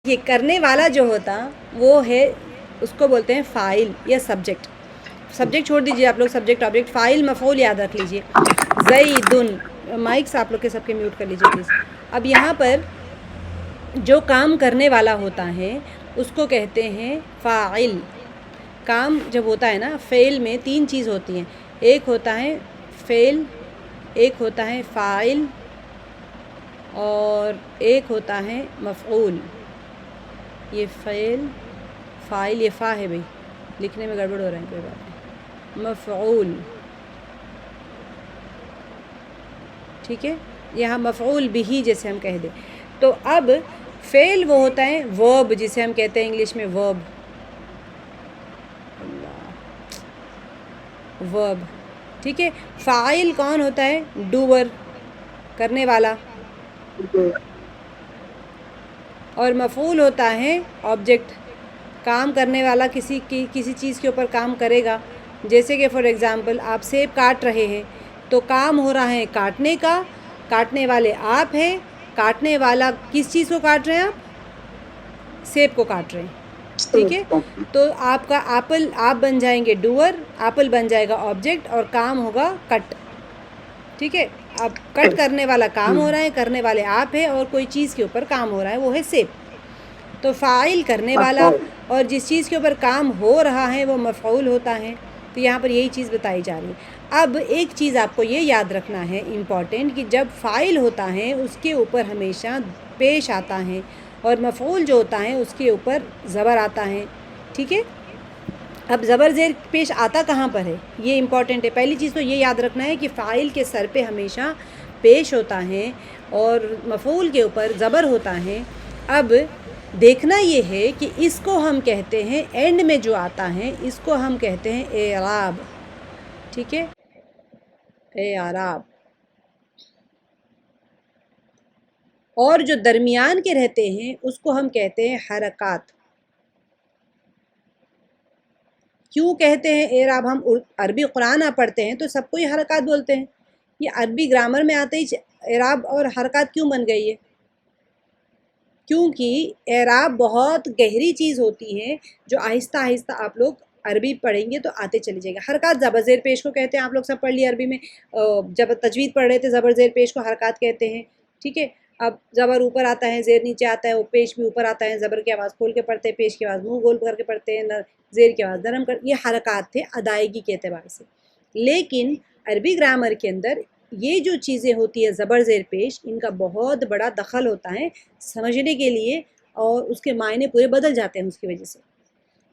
یہ کرنے والا جو ہوتا وہ ہے اس کو بولتے ہیں فاعل یا سبجیکٹ. سبجیکٹ چھوڑ دیجیے آپ لوگ, سبجیکٹ آبجیکٹ, فاعل مفعول یاد رکھ لیجیے. زیدن, مائکس آپ لوگ کے سب کے میوٹ کر لیجیے پلیز. اب یہاں پر جو کام کرنے والا ہوتا ہے اس کو کہتے ہیں فاعل. کام جب ہوتا ہے نا, فعل میں تین چیز ہوتی ہیں, ایک ہوتا ہے فعل, ایک ہوتا ہے فاعل, اور ایک ہوتا ہے مفعول. یہ فعل, فاعل, یہ فا ہے بھائی, لکھنے میں گڑبڑ ہو رہا ہے, کوئی بات نہیں. مفعول, ٹھیک ہے, یہاں مفعول بھی جیسے ہم کہہ دیں. تو اب فعل وہ ہوتا ہے ورب, جسے ہم کہتے ہیں انگلش میں ورب. ورب, ٹھیک ہے. فاعل کون ہوتا ہے؟ ڈوور, کرنے والا. اور مفعول ہوتا ہے آبجیکٹ, کام کرنے والا کسی چیز کے اوپر کام کرے گا. جیسے کہ فار ایگزامپل آپ سیب کاٹ رہے ہیں تو کام ہو رہا ہے کاٹنے کا, کاٹنے والے آپ ہیں. کاٹنے والا کس چیز کو کاٹ رہے ہیں آپ؟ سیب کو کاٹ رہے ہیں, ٹھیک ہے. تو آپ کا ایپل, آپ بن جائیں گے ڈوور, ایپل بن جائے گا آبجیکٹ, اور کام ہوگا کٹ, ٹھیک ہے. اب کٹ کرنے والا کام ہو رہا ہے, کرنے والے آپ ہیں, اور کوئی چیز کے اوپر کام ہو رہا ہے, وہ ہے سیب. تو فاعل کرنے والا, اور جس چیز کے اوپر کام ہو رہا ہے وہ مفعول ہوتا ہے. تو یہاں پر یہی چیز بتائی جا رہی ہے. اب ایک چیز آپ کو یہ یاد رکھنا ہے امپورٹنٹ, کہ جب فاعل ہوتا ہے اس کے اوپر ہمیشہ پیش آتا ہے, اور مفعول جو ہوتا ہے اس کے اوپر زبر آتا ہے, ٹھیک ہے. اب زبر زیر پیش آتا کہاں پر ہے, یہ امپورٹنٹ ہے. پہلی چیز تو یہ یاد رکھنا ہے کہ فاعل کے سر پہ ہمیشہ پیش ہوتا ہے, اور مفعول کے اوپر زبر ہوتا ہے. اب دیکھنا یہ ہے کہ اس کو ہم کہتے ہیں, اینڈ میں جو آتا ہے اس کو ہم کہتے ہیں اعراب, ٹھیک ہے, اعراب. اور جو درمیان کے رہتے ہیں اس کو ہم کہتے ہیں حرکات. کیوں کہتے ہیں اعراب؟ ہم عربی قرآن پڑھتے ہیں تو سب کو یہ حرکات بولتے ہیں. یہ عربی گرامر میں آتے ہی اعراب اور حرکات کیوں بن گئی ہے؟ کیونکہ اعراب بہت گہری چیز ہوتی ہے جو آہستہ آہستہ آپ لوگ عربی پڑھیں گے تو آتے چلی جائے گا. حرکات زبر زیر پیش کو کہتے ہیں, آپ لوگ سب پڑھ لیے عربی میں, جب تجوید پڑھ رہے تھے زبر زیر پیش کو حرکات کہتے ہیں, ٹھیک ہے. اب زبر اوپر آتا ہے, زیر نیچے آتا ہے, وہ پیش بھی اوپر آتا ہے, زبر کی آواز کھول کے پڑھتے ہیں, پیش کی آواز منہ گول کر کے پڑھتے ہیں, زیر کی آواز نرم کر, یہ حرکات تھے ادائیگی کے اعتبار سے. لیکن عربی گرامر کے اندر یہ جو چیزیں ہوتی ہے زبر زیر پیش, ان کا بہت بڑا دخل ہوتا ہے سمجھنے کے لیے, اور اس کے معنی پورے بدل جاتے ہیں اس کی وجہ سے.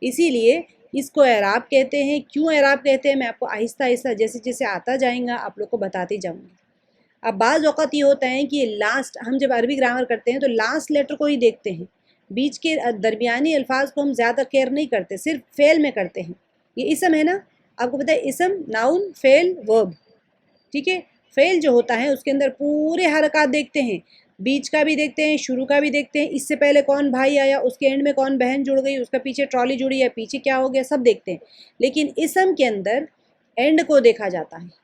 اسی لیے اس کو اعراب کہتے ہیں. کیوں اعراب کہتے ہیں میں آپ کو آہستہ آہستہ جیسے جیسے آتا جائیں گا آپ لوگ کو بتاتی جاؤں گی. اب بعض اوقات یہ ہوتا ہے کہ لاسٹ, ہم جب عربی گرامر کرتے ہیں تو لاسٹ لیٹر کو ہی دیکھتے ہیں, بیچ کے درمیانی الفاظ کو ہم زیادہ کیئر نہیں کرتے, صرف فعل میں کرتے ہیں. یہ اسم ہے نا, آپ کو پتہ ہے اسم, ناؤن, فعل, ورب, ٹھیک ہے. فعل جو ہوتا ہے اس کے اندر پورے حرکات دیکھتے ہیں, بیچ کا بھی دیکھتے ہیں, شروع کا بھی دیکھتے ہیں, اس سے پہلے کون بھائی آیا, اس کے اینڈ میں کون بہن جڑ گئی, اس کا پیچھے ٹرالی جڑی ہے, پیچھے کیا ہو گیا, سب دیکھتے ہیں. لیکن اسم کے اندر اینڈ کو دیکھا جاتا ہے.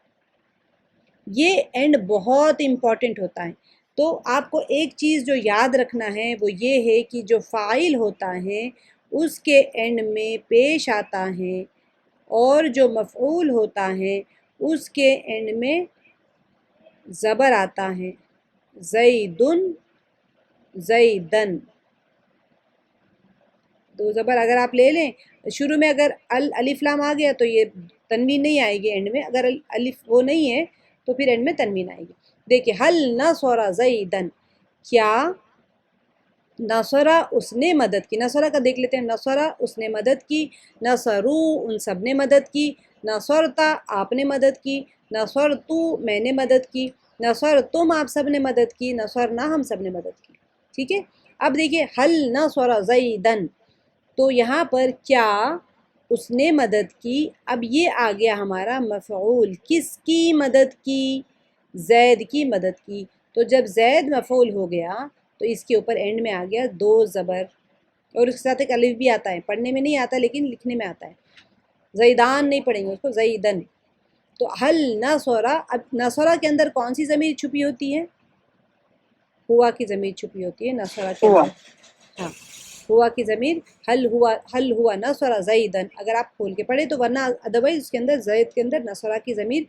یہ اینڈ بہت امپورٹنٹ ہوتا ہے. تو آپ کو ایک چیز جو یاد رکھنا ہے وہ یہ ہے کہ جو فاعل ہوتا ہے اس کے اینڈ میں پیش آتا ہے, اور جو مفعول ہوتا ہے اس کے اینڈ میں زبر آتا ہے. زیدن, زیدن, تو زبر اگر آپ لے لیں شروع میں, اگر الف لام آ گیا تو یہ تنوین نہیں آئے گی اینڈ میں, اگر الف وہ نہیں ہے تو پھر اینڈ میں تنوین آئے گی. دیکھیں, حل نصر زیدن, کیا نصرہ اس نے مدد کی. نصرہ کا دیکھ لیتے ہیں, نصرہ اس نے مدد کی, نصرو ان سب نے مدد کی, نصرتا آپ نے مدد کی, نصرتو میں نے مدد کی, نصرتم آپ سب نے مدد کی, نصرنا ہم سب نے مدد کی, ٹھیک ہے. اب دیکھیے حل نصر زیدن, تو یہاں پر کیا اس نے مدد کی. اب یہ آ گیا ہمارا مفعول, کس کی مدد کی؟ زید کی مدد کی. تو جب زید مفعول ہو گیا تو اس کے اوپر اینڈ میں آ گیا دو زبر, اور اس کے ساتھ ایک الف بھی آتا ہے, پڑھنے میں نہیں آتا لیکن لکھنے میں آتا ہے. زیدان نہیں پڑھیں گے اس کو, زیدن. تو حل نصرہ, اب نصرہ کے اندر کون سی ضمیر چھپی ہوتی ہے؟ ہوا کی ضمیر چھپی ہوتی ہے نصرہ کے اندر, ہاں. ہوا کی ضمیر حل ہوا نصر زیدن، اگر آپ کھول کے پڑھے تو، ورنہ ادروائز اس کے اندر زید کے اندر نصرہ کی ضمیر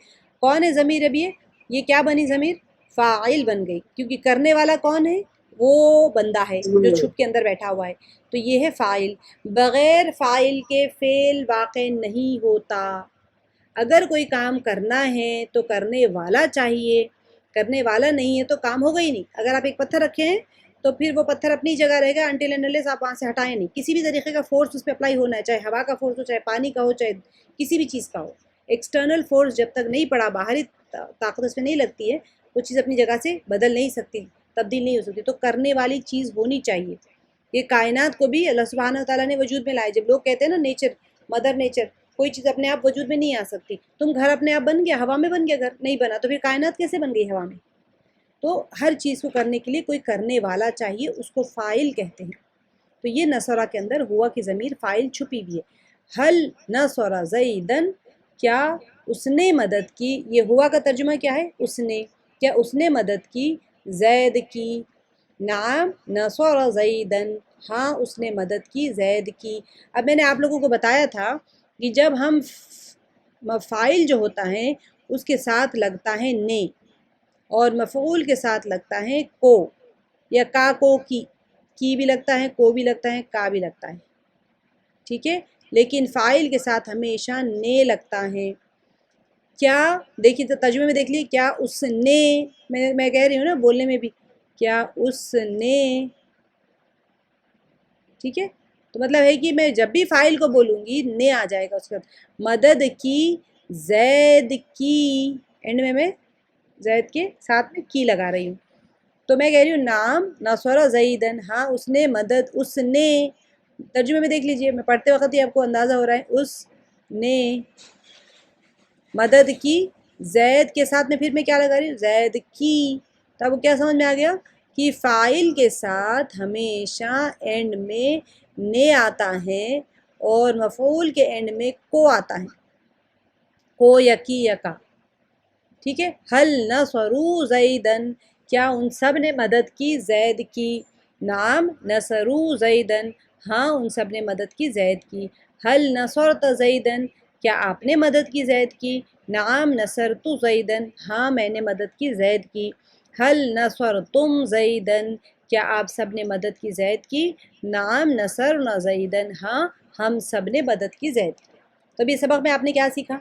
کون ہے؟ ضمیر اب یہ کیا بنی ضمیر؟ فاعل بن گئی، کیونکہ کرنے والا کون ہے؟ وہ بندہ ہے جو چھپ کے اندر بیٹھا ہوا ہے، تو یہ ہے فاعل۔ بغیر فاعل کے فعل واقع نہیں ہوتا۔ اگر کوئی کام کرنا ہے تو کرنے والا چاہیے، کرنے والا نہیں ہے تو کام ہوگا ہی نہیں۔ اگر آپ ایک پتھر رکھے ہیں تو پھر وہ پتھر اپنی جگہ رہے گا انٹل اینڈ انلیس آپ وہاں سے ہٹائیں نہیں، کسی بھی طریقے کا فورس اس پہ اپلائی ہونا ہے، چاہے ہوا کا فورس ہو، چاہے پانی کا ہو، چاہے کسی بھی چیز کا ہو، ایکسٹرنل فورس جب تک نہیں پڑا، باہری طاقت اس پہ نہیں لگتی ہے، وہ چیز اپنی جگہ سے بدل نہیں سکتی، تبدیل نہیں ہو سکتی، تو کرنے والی چیز ہونی چاہیے۔ یہ کائنات کو بھی اللہ سبحانہ تعالیٰ نے وجود میں لائے۔ جب لوگ کہتے ہیں نا نیچر، مدر نیچر، کوئی چیز اپنے آپ وجود میں نہیں آ سکتی، تم گھر اپنے آپ بن گیا، ہوا میں بن گیا گھر، نہیں بنا، تو پھر کائنات کیسے بن گئی ہوا میں؟ تو ہر چیز کو کرنے کے لیے کوئی کرنے والا چاہیے، اس کو فاعل کہتے ہیں۔ تو یہ نصرہ کے اندر ہوا کی ضمیر فاعل چھپی ہوئی ہے۔ حل نصر زیدن، کیا اس نے مدد کی، یہ ہوا کا ترجمہ کیا ہے؟ اس نے، کیا اس نے مدد کی زید کی؟ نعم نصر زیدن، ہاں اس نے مدد کی زید کی۔ اب میں نے آپ لوگوں کو بتایا تھا کہ جب ہم فاعل جو ہوتا ہے اس کے ساتھ لگتا ہے نے، اور مفعول کے ساتھ لگتا ہے کو، یا کا کو کی بھی لگتا ہے، کو بھی لگتا ہے، کا بھی لگتا ہے، ٹھیک ہے، لیکن فاعل کے ساتھ ہمیشہ نے لگتا ہے۔ کیا دیکھیے تو ترجمے میں دیکھ لیے، کیا اس نے، میں کہہ رہی ہوں نا بولنے میں بھی، کیا اس نے، ٹھیک ہے، تو مطلب ہے کہ میں جب بھی فاعل کو بولوں گی نے آ جائے گا اس کے بعد۔ مدد کی زید کی، اینڈ میں زید کے ساتھ میں کی لگا رہی ہوں، تو میں کہہ رہی ہوں نام نصر زیدن، ہاں اس نے مدد، اس نے، ترجمے میں دیکھ لیجئے، میں پڑھتے وقت ہی آپ کو اندازہ ہو رہا ہے، اس نے مدد کی زید کے ساتھ میں، پھر میں کیا لگا رہی ہوں؟ زید کی۔ تو آپ کو کیا سمجھ میں آ گیا کہ فاعل کے ساتھ ہمیشہ اینڈ میں نے آتا ہے، اور مفعول کے اینڈ میں کو آتا ہے، کو یا کی یا کا، ٹھیک ہے۔ حل نصروا زیدن، کیا ان سب نے مدد کی زید کی؟ نعم نصروا زیدن، ہاں ان سب نے مدد کی زید کی۔ حل نصرت زیدن، کیا آپ نے مدد کی زید کی؟ نعم نصرت زیدن، ہاں میں نے مدد کی زید کی۔ حل نصرتم زیدن، کیا آپ سب نے مدد کی زید کی؟ نعم نصرنا زیدن، ہاں ہم سب نے مدد کی زید کی۔ تو ابھی سبق میں آپ نے کیا سیکھا؟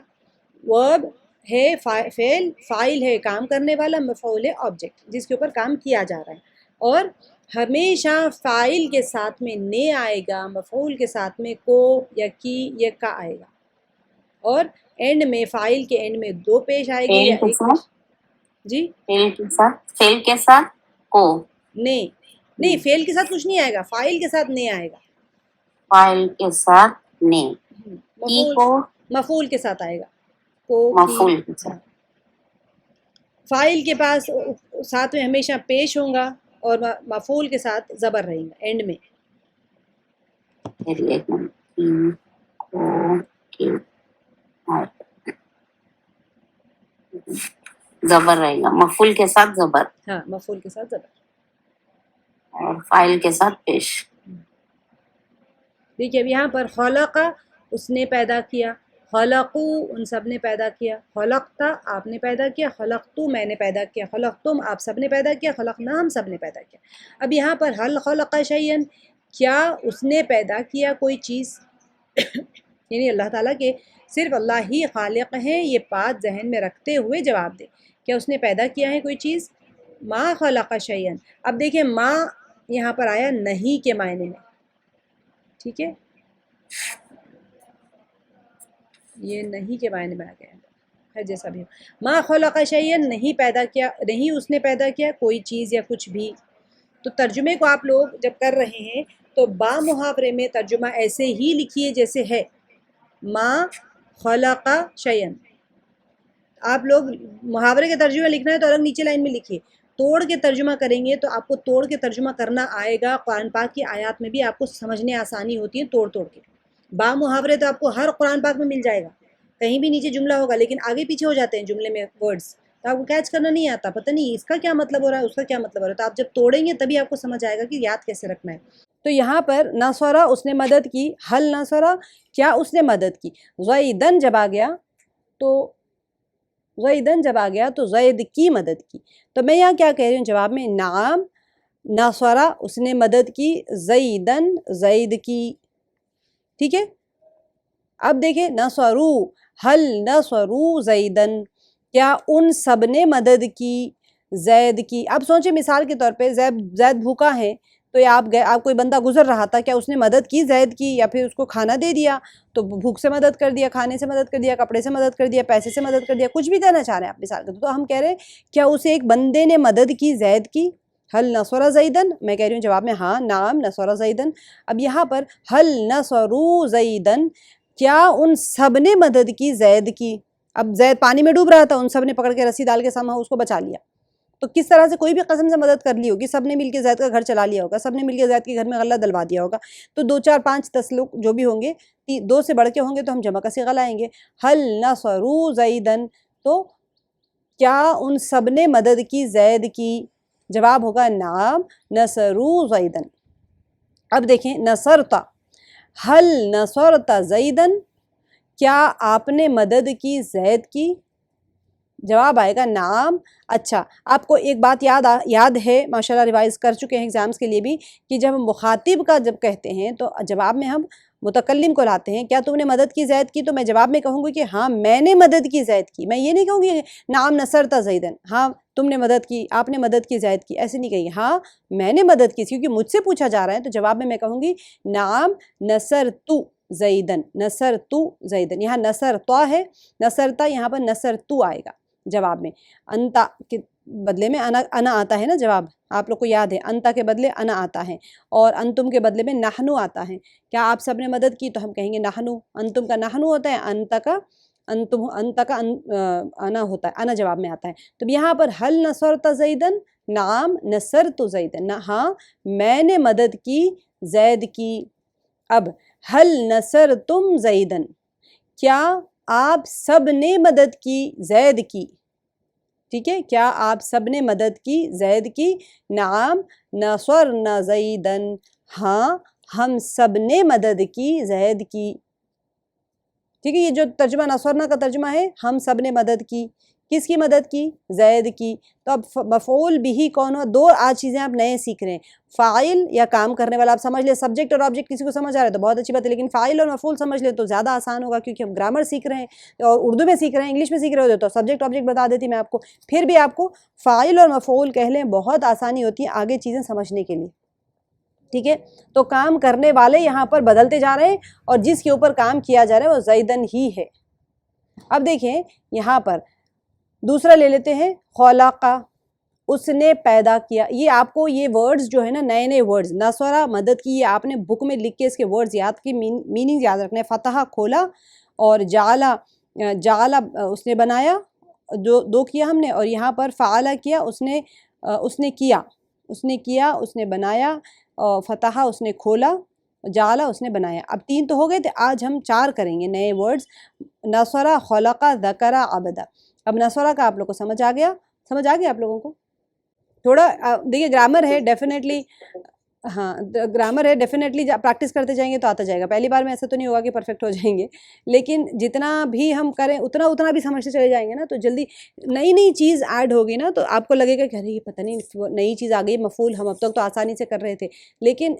ورب ہے فعل، فاعل ہے کام کرنے والا، مفعول ہے آبجیکٹ جس کے اوپر کام کیا جا رہا ہے، اور ہمیشہ فاعل کے ساتھ میں نے آئے گا، مفعول کے ساتھ میں کو یا کی یا کا آئے گا، اور اینڈ میں فاعل کے اینڈ میں دو پیش آئے گی یا ایک پیش، جی فعل کے ساتھ کو، نہیں فعل کے ساتھ کچھ نہیں آئے گا، فاعل کے ساتھ نے آئے گا، فاعل کے ساتھ نے، مفعول کے ساتھ آئے گا، کو کی، مفعول کے ساتھ، فاعل کے پاس ساتھ میں ہمیشہ پیش ہوں گا، اور مفعول کے ساتھ زبر رہیں گا اینڈ میں۔ زبر رہے گا، مفعول کے ساتھ زبر، ہاں مفعول کے ساتھ زبر، اور فاعل کے ساتھ پیش۔ دیکھیے اب یہاں پر خلق اس نے پیدا کیا، خلقو ان سب نے پیدا کیا، خلقتا آپ نے پیدا کیا، خلقتو میں نے پیدا کیا، خلقتم آپ سب نے پیدا کیا، خلقنا ہم سب نے پیدا کیا۔ اب یہاں پر حل خلق شیئن، کیا اس نے پیدا کیا کوئی چیز، یعنی اللہ تعالیٰ کے صرف اللہ ہی خالق ہیں، یہ بات ذہن میں رکھتے ہوئے جواب دے، کیا اس نے پیدا کیا ہے کوئی چیز؟ ما خلق شیئن، اب دیکھیں ما یہاں پر آیا نہیں کے معنی میں، ٹھیک ہے، یہ نہیں کے معنی میں آ گیا ہے، جیسا بھی ہو، ما خلق شیئن نہیں پیدا کیا، نہیں اس نے پیدا کیا کوئی چیز یا کچھ بھی۔ تو ترجمے کو آپ لوگ جب کر رہے ہیں تو با محاورے میں ترجمہ ایسے ہی لکھیے جیسے ہے، ما خلق شیئن، آپ لوگ محاورے کے ترجمہ لکھنا ہے تو الگ نیچے لائن میں لکھیے، توڑ کے ترجمہ کریں گے تو آپ کو توڑ کے ترجمہ کرنا آئے گا، قرآن پاک کی آیات میں بھی آپ کو سمجھنے آسانی ہوتی ہے توڑ کے، با محاورے تو آپ کو ہر قرآن پاک میں مل جائے گا، کہیں بھی نیچے جملہ ہوگا لیکن آگے پیچھے ہو جاتے ہیں جملے میں ورڈز، تو آپ کو کیچ کرنا نہیں آتا، پتہ نہیں اس کا کیا مطلب ہو رہا ہے، اس کا کیا مطلب ہو رہا ہے، تو آپ جب توڑیں گے تبھی آپ کو سمجھ آئے گا کہ یاد کیسے رکھنا ہے۔ تو یہاں پر نصرہ اس نے مدد کی، حل نصرہ کیا اس نے مدد کی، زیدن جب آ گیا تو زیدن جب آ گیا تو زید کی مدد کی۔ تو میں یہاں کیا کہہ رہی ہوں جواب میں، نعم نصرہ اس نے مدد کی، زیدن زید کی، ٹھیک ہے۔ اب دیکھیں نصرو، حل نصرو زیدن، کیا ان سب نے مدد کی زید کی۔ اب سوچیں مثال کے طور پہ زید بھوکا ہے، تو آپ کوئی بندہ گزر رہا تھا، کیا اس نے مدد کی زید کی، یا پھر اس کو کھانا دے دیا، تو بھوک سے مدد کر دیا، کھانے سے مدد کر دیا، کپڑے سے مدد کر دیا، پیسے سے مدد کر دیا، کچھ بھی دینا چاہ رہے ہیں آپ مثال کے تو ہم کہہ رہے ہیں کیا اسے ایک بندے نے مدد کی زید کی، حل نصر زیدن، میں کہہ رہی ہوں جواب میں ہاں نعم نصر زیدن۔ اب یہاں پر حل نصرو زیدن، کیا ان سب نے مدد کی زید کی۔ اب زید پانی میں ڈوب رہا تھا، ان سب نے پکڑ کے رسی ڈال کے سما اس کو بچا لیا، تو کس طرح سے کوئی بھی قسم سے مدد کر لی ہوگی، سب نے مل کے زید کا گھر چلا لیا ہوگا، سب نے مل کے زید کے گھر میں غلہ دلوا دیا ہوگا، تو 2 4 5 10 لوگ جو بھی ہوں گے، 2 سے بڑھ کے ہوں گے تو ہم جمع کا صیغہ لائیں گے، حل نصرو زیدن، تو کیا ان سب نے مدد کی زید کی، جواب ہوگا نعم نصرو زیدن۔ اب دیکھیں نصرتا، حل نصرتا زیدن، کیا آپ نے مدد کی زید کی، جواب آئے گا نعم۔ اچھا آپ کو ایک بات یاد ہے، ماشاءاللہ ریوائز کر چکے ہیں ایگزامز کے لیے بھی، کہ جب ہم مخاطب کا جب کہتے ہیں تو جواب میں ہم متکلم کو لاتے ہیں، کیا تم نے مدد کی زید کی، تو میں جواب میں کہوں گی کہ ہاں میں نے مدد کی زید کی، میں یہ نہیں کہوں گی نعم نصرتا زیدن، ہاں تم نے مدد کی، آپ نے مدد کی زید کی، ایسے نہیں کہیں گے، ہاں میں نے مدد کی، کیونکہ مجھ سے پوچھا جا رہا ہے، تو جواب میں کہوں گی نعم نصرتو زیدن، نصرتو زیدن، یہاں نصرتا ہے، نصرتا یہاں پر نصرتو آئے گا جواب میں، انتا کے بدلے میں انا آتا ہے نا جواب، آپ لوگ کو یاد ہے انتا کے بدلے انا آتا ہے، اور انتم کے بدلے میں نحنو آتا ہے، کیا آپ سب نے مدد کی تو ہم کہیں گے نحنو، انتم کا نحنو ہوتا ہے، انتا کا انا ہوتا ہے، انا جواب میں آتا ہے۔ تو یہاں پر حل نصرت زیدن، نعم نصرت زیدن، ہاں میں نے مدد کی زید کی۔ اب حل نصرتم زیدن، کیا آپ سب نے مدد کی زید کی، ٹھیک ہے، کیا آپ سب نے مدد کی زید کی، نعم نصرنا زیدن، ہاں ہم سب نے مدد کی زید کی، ٹھیک ہے۔ یہ جو ترجمہ نصرنا کا ترجمہ ہے، ہم سب نے مدد کی، کس کی مدد کی، زید کی۔ تو اب مفعول بھی کون ہو، 2 آج چیزیں آپ نئے سیکھ رہے ہیں، فاعل یا کام کرنے والا، آپ سمجھ لیں سبجیکٹ اور آبجیکٹ کسی کو سمجھ آ رہا ہے تو بہت اچھی بات ہے، لیکن فاعل اور مفعول سمجھ لیں تو زیادہ آسان ہوگا، کیونکہ ہم گرامر سیکھ رہے ہیں اور اردو میں سیکھ رہے ہیں، انگلش میں سیکھ رہے ہوتے تو سبجیکٹ آبجیکٹ بتا دیتی میں آپ کو، پھر بھی آپ کو فاعل اور مفعول کہہ لیں، بہت آسانی ہوتی ہے آگے چیزیں سمجھنے کے لیے، ٹھیک ہے۔ تو کام کرنے والے یہاں پر بدلتے جا رہے ہیں، اور جس کے اوپر کام کیا جا رہا ہے وہ زیدن ہی ہے۔ اب دیکھیں یہاں پر دوسرا لے لیتے ہیں، خلقہ، اس نے پیدا کیا۔ یہ آپ کو یہ ورڈز جو ہے نا، نئے نئے ورڈز، نصرہ مدد کی، یہ آپ نے بک میں لکھ کے اس کے ورڈز یاد کی، میننگ یاد رکھنا ہے۔ فتح کھولا، اور جعل اس نے بنایا، 2 کیا ہم نے، اور یہاں پر فعل کیا، اس نے کیا، اس نے بنایا، فتح اس نے کھولا، جعل اس نے بنایا۔ اب 3 تو ہو گئے تھے، آج ہم 4 کریں گے نئے ورڈز، نصرہ، خلقہ، ذکرہ، عبدہ۔ اب نصرہ کا آپ لوگ کو سمجھ آ گیا آپ لوگوں کو؟ تھوڑا دیکھیے گرامر ہے ڈیفینیٹلی، ہاں گرامر ہے ڈیفینیٹلی، پریکٹس کرتے جائیں گے تو آتا جائے گا، پہلی بار میں ایسا تو نہیں ہوگا کہ پرفیکٹ ہو جائیں گے، لیکن جتنا بھی ہم کریں اتنا بھی سمجھتے چلے جائیں گے نا، تو جلدی نئی چیز ایڈ ہوگی نا، تو آپ کو لگے گا کہ ارے یہ پتہ نہیں نئی چیز آ گئی، مفعول ہم اب تک تو آسانی سے کر رہے تھے، لیکن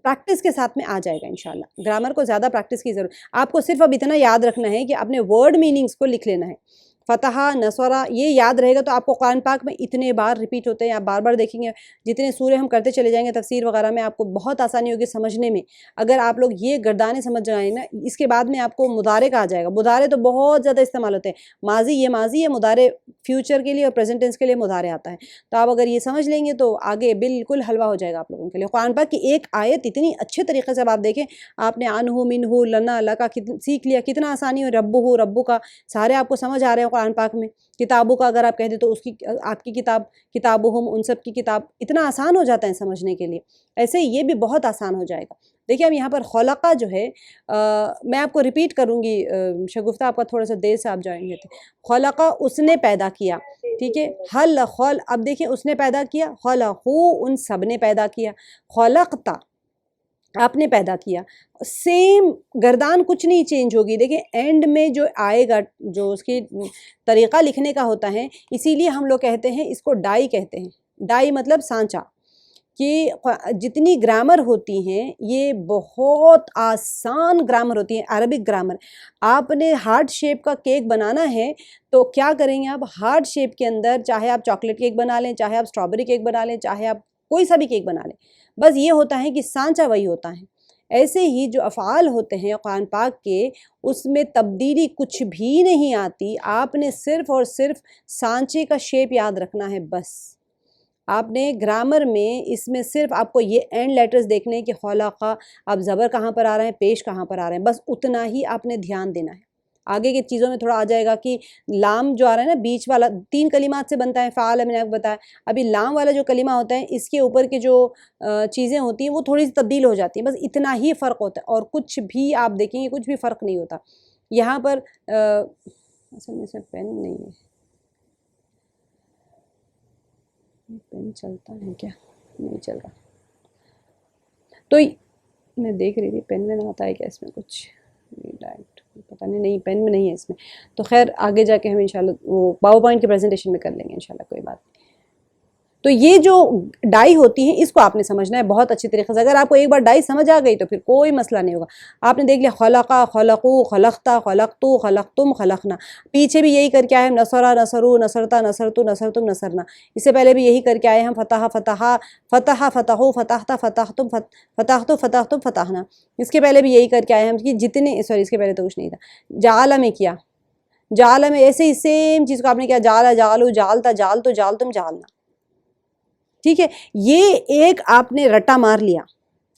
پریکٹس کے ساتھ میں آ جائے گا انشاءاللہ۔ گرامر کو زیادہ پریکٹس کی ضرورت، آپ کو صرف اب اتنا یاد رکھنا ہے کہ اپنے ورڈ میننگز کو لکھ لینا ہے، فتح، نصرہ، یہ یاد رہے گا تو آپ کو قرآن پاک میں اتنے بار ریپیٹ ہوتے ہیں، آپ بار بار دیکھیں گے، جتنے سورے ہم کرتے چلے جائیں گے تفسیر وغیرہ میں، آپ کو بہت آسانی ہوگی سمجھنے میں۔ اگر آپ لوگ یہ گردانے سمجھ جائیں نا، اس کے بعد میں آپ کو مضارع کا آ جائے گا، مضارع تو بہت زیادہ استعمال ہوتے ہیں، ماضی ہے، مضارع فیوچر کے لیے اور پریزنٹ ٹینس کے لیے مضارع آتا ہے، تو آپ اگر یہ سمجھ لیں گے تو آگے بالکل حلوہ ہو جائے گا آپ لوگوں کے لیے۔ قرآن پاک کی ایک آیت اتنی اچھے طریقے سے اب آپ دیکھیں، آپ نے عنہ، منہ، لنا، لکا سیکھ لیا، کتنا آسانی ہو، ربہ، ربو کا، سارے آپ کو سمجھ آ رہے ہیں قرآن پاک میں. کتابوں کا اگر آپ کہہ دیں تو اس کی آپ کی کتاب، کتابہم ان سب کی کتاب، اتنا آسان ہو جاتا ہے سمجھنے کے لیے. ایسے یہ بھی بہت آسان ہو جائے گا. دیکھیے اب یہاں پر خلقہ جو ہے میں آپ کو ریپیٹ کروں گی، شگفتہ آپ کا تھوڑا سا دیر سے آپ جوائن ہوئے تھے. خلقہ اس نے پیدا کیا، ٹھیک ہے. اب دیکھیں اس نے پیدا کیا، خلقو ان سب نے پیدا کیا، خلقتا آپ نے پیدا کیا. سیم گردان کچھ نہیں چینج ہوگی. دیکھیں اینڈ میں جو آئے گا، جو اس کی طریقہ لکھنے کا ہوتا ہے، اسی لیے ہم لوگ کہتے ہیں اس کو ڈائی کہتے ہیں. ڈائی مطلب سانچہ. کہ جتنی گرامر ہوتی ہیں یہ بہت آسان گرامر ہوتی ہیں، عربک گرامر. آپ نے ہارٹ شیپ کا کیک بنانا ہے تو کیا کریں گے آپ؟ ہارٹ شیپ کے اندر چاہے آپ چاکلیٹ کیک بنا لیں، چاہے آپ اسٹرابیری کیک بنا لیں، چاہے آپ کوئی سا بھی کیک بنا لیں، بس یہ ہوتا ہے کہ سانچہ وہی ہوتا ہے. ایسے ہی جو افعال ہوتے ہیں قرآن پاک کے، اس میں تبدیلی کچھ بھی نہیں آتی. آپ نے صرف اور صرف سانچے کا شیپ یاد رکھنا ہے بس. آپ نے گرامر میں اس میں صرف آپ کو یہ اینڈ لیٹرز دیکھنے کہ خلقہ، اب زبر کہاں پر آ رہے ہیں، پیش کہاں پر آ رہے ہیں، بس اتنا ہی آپ نے دھیان دینا ہے. آگے کی چیزوں میں تھوڑا آ جائے گا کہ لام جو آ رہا ہے نا بیچ والا، 3 کلمات سے بنتا ہے فعال، میں نے آپ کو بتایا. ابھی لام والا جو کلمہ ہوتا ہے اس کے اوپر کے جو چیزیں ہوتی ہیں وہ تھوڑی سی تبدیل ہو جاتی ہیں، بس اتنا ہی فرق ہوتا ہے اور کچھ بھی آپ دیکھیں گے کچھ بھی فرق نہیں ہوتا. یہاں پر اصل میں پین نہیں ہے، پین چلتا ہے کیا؟ نہیں چل رہا. تو میں دیکھ رہی تھی پین میں نہ آتا ہے کیا اس میں کچھ ڈائریکٹ، پتہ نہیں پین میں نہیں ہے اس میں. تو خیر آگے جا کے ہم انشاءاللہ وہ پاور پوائنٹ کے پریزنٹیشن میں کر لیں گے انشاءاللہ، کوئی بات نہیں. تو یہ جو ڈائی ہوتی ہیں اس کو آپ نے سمجھنا ہے بہت اچھی طریقے سے. اگر آپ کو ایک بار ڈائی سمجھ آ گئی تو پھر کوئی مسئلہ نہیں ہوگا. آپ نے دیکھ لیا خلقہ، خلقو، خلقتا، خلقتو، خلقتم، خلقنا. پیچھے بھی یہی کر کے آئے ہم، نصرہ، نصرو، نصرتا، نصرتو، نصرتم، نصرنا. اس سے پہلے بھی یہی کر کے آئے ہم، فتح، فتحا، فتح، فتحو، فتحتا، فتحتم، فتحتو، فتحتم، فتحنا. اس کے پہلے بھی یہی کر کے آئے ہم کہ جتنے اس کے پہلے تو کچھ نہیں تھا. جعل میں کیا، جعل میں ایسے ہی سیم چیز کو آپ نے کیا، جعل، جعلو، جعلتا، جعلتو، جعلتم، جعلنا. ٹھیک ہے. یہ ایک آپ نے رٹا مار لیا.